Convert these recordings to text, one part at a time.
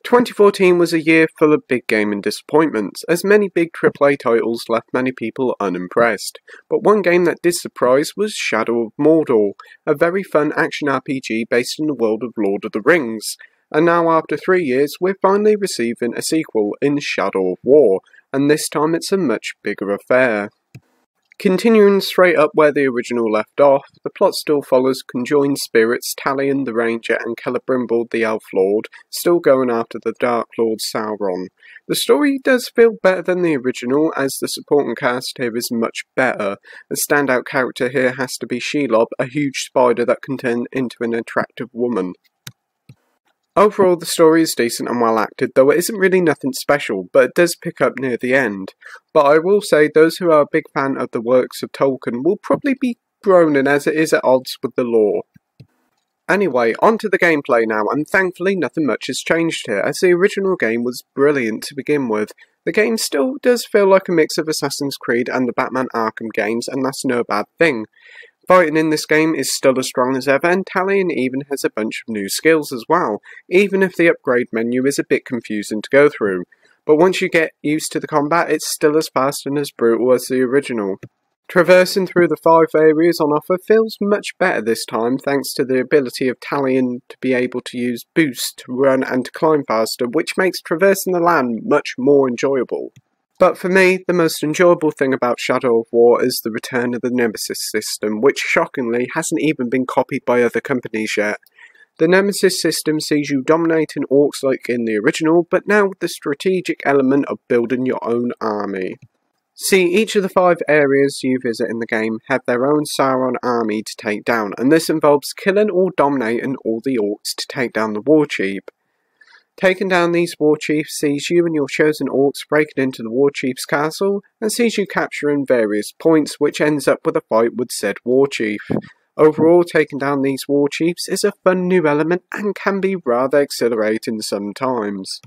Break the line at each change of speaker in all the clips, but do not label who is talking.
2014 was a year full of big gaming disappointments, as many big AAA titles left many people unimpressed. But one game that did surprise was Shadow of Mordor, a very fun action RPG based in the world of Lord of the Rings. And now after 3 years, we're finally receiving a sequel in Shadow of War, and this time it's a much bigger affair. Continuing straight up where the original left off, the plot still follows conjoined spirits Talion the Ranger and Celebrimbor the Elf Lord, still going after the Dark Lord Sauron. The story does feel better than the original, as the supporting cast here is much better. The standout character here has to be Shelob, a huge spider that can turn into an attractive woman. Overall, the story is decent and well acted, though it isn't really nothing special, but it does pick up near the end. But I will say those who are a big fan of the works of Tolkien will probably be groaning, as it is at odds with the lore. Anyway, on to the gameplay now, and thankfully nothing much has changed here, as the original game was brilliant to begin with. The game still does feel like a mix of Assassin's Creed and the Batman Arkham games, and that's no bad thing. Fighting in this game is still as strong as ever, and Talion even has a bunch of new skills as well, even if the upgrade menu is a bit confusing to go through. But once you get used to the combat, it's still as fast and as brutal as the original. Traversing through the 5 areas on offer feels much better this time, thanks to the ability of Talion to be able to use boost to run and to climb faster, which makes traversing the land much more enjoyable. But for me, the most enjoyable thing about Shadow of War is the return of the Nemesis system, which shockingly hasn't even been copied by other companies yet. The Nemesis system sees you dominating orcs like in the original, but now with the strategic element of building your own army. See, each of the 5 areas you visit in the game have their own Sauron army to take down, and this involves killing or dominating all the orcs to take down the war chief. Taking down these war chiefs sees you and your chosen orcs breaking into the war chief's castle, and sees you capturing various points, which ends up with a fight with said war chief. Overall, taking down these war chiefs is a fun new element and can be rather exhilarating sometimes.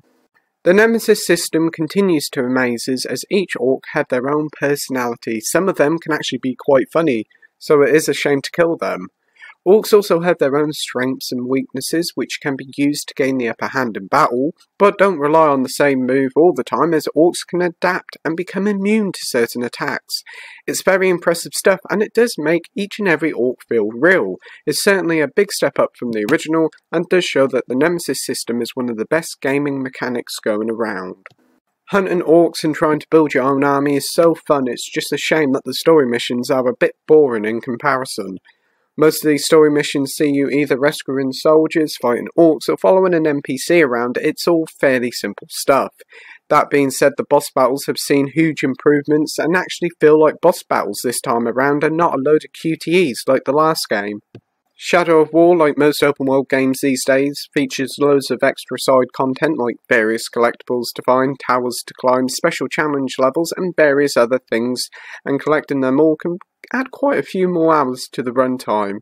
The Nemesis system continues to amaze us, as each orc have their own personality. Some of them can actually be quite funny, so it is a shame to kill them. Orcs also have their own strengths and weaknesses, which can be used to gain the upper hand in battle, but don't rely on the same move all the time, as orcs can adapt and become immune to certain attacks. It's very impressive stuff, and it does make each and every orc feel real. It's certainly a big step up from the original, and does show that the Nemesis system is one of the best gaming mechanics going around. Hunting orcs and trying to build your own army is so fun, it's just a shame that the story missions are a bit boring in comparison. Most of these story missions see you either rescuing soldiers, fighting orcs, or following an NPC around. It's all fairly simple stuff. That being said, the boss battles have seen huge improvements and actually feel like boss battles this time around and not a load of QTEs like the last game. Shadow of War, like most open world games these days, features loads of extra side content like various collectibles to find, towers to climb, special challenge levels and various other things, and collecting them all can add quite a few more hours to the runtime.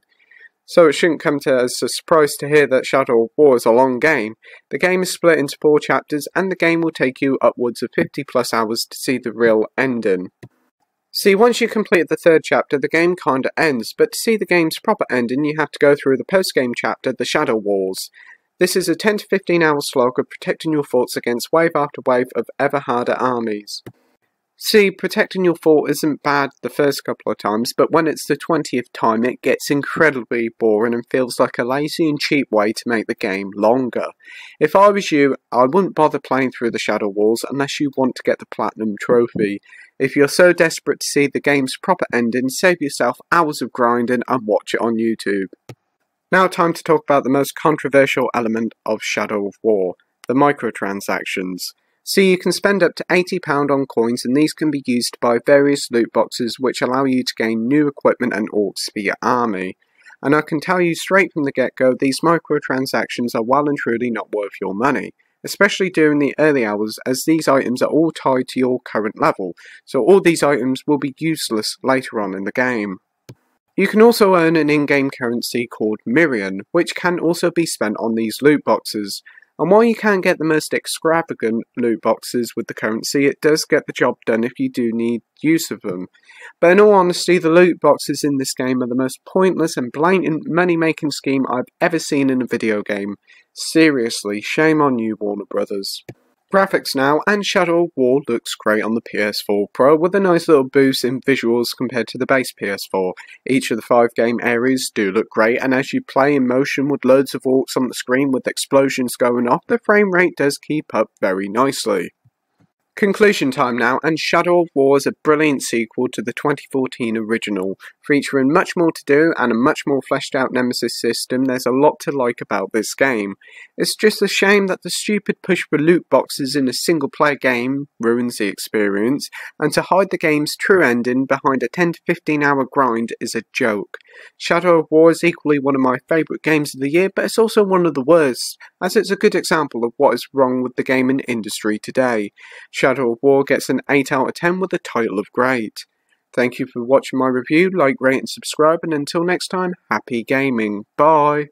So it shouldn't come as a surprise to hear that Shadow of War is a long game. The game is split into 4 chapters, and the game will take you upwards of 50 plus hours to see the real ending. See, once you complete the 3rd chapter, the game kinda ends, but to see the game's proper ending, you have to go through the post-game chapter, the Shadow Wars. This is a 10 to 15 hour slog of protecting your forts against wave after wave of ever harder armies. See, protecting your fort isn't bad the first couple of times, but when it's the 20th time it gets incredibly boring and feels like a lazy and cheap way to make the game longer. If I was you, I wouldn't bother playing through the Shadow Wars unless you want to get the Platinum Trophy. If you're so desperate to see the game's proper ending, save yourself hours of grinding and watch it on YouTube. Now time to talk about the most controversial element of Shadow of War, the microtransactions. See, you can spend up to £80 on coins, and these can be used to buy various loot boxes which allow you to gain new equipment and orcs for your army. And I can tell you straight from the get-go, these microtransactions are well and truly not worth your money, especially during the early hours, as these items are all tied to your current level, so all these items will be useless later on in the game. You can also earn an in-game currency called Mirian, which can also be spent on these loot boxes. And while you can get the most extravagant loot boxes with the currency, it does get the job done if you do need use of them. But in all honesty, the loot boxes in this game are the most pointless and blatant money-making scheme I've ever seen in a video game. Seriously, shame on you, Warner Brothers. Graphics now, and Shadow of War looks great on the PS4 Pro with a nice little boost in visuals compared to the base PS4. Each of the 5 game areas do look great, and as you play in motion with loads of orcs on the screen with explosions going off, the frame rate does keep up very nicely. Conclusion time now, and Shadow of War is a brilliant sequel to the 2014 original. Featuring much more to do and a much more fleshed out Nemesis system, there's a lot to like about this game. It's just a shame that the stupid push for loot boxes in a single player game ruins the experience, and to hide the game's true ending behind a 10 to 15 hour grind is a joke. Shadow of War is equally one of my favourite games of the year, but it's also one of the worst, as it's a good example of what is wrong with the gaming industry today. Shadow of War gets an 8 out of 10 with the title of great. Thank you for watching my review, like, rate and subscribe, and until next time, happy gaming. Bye!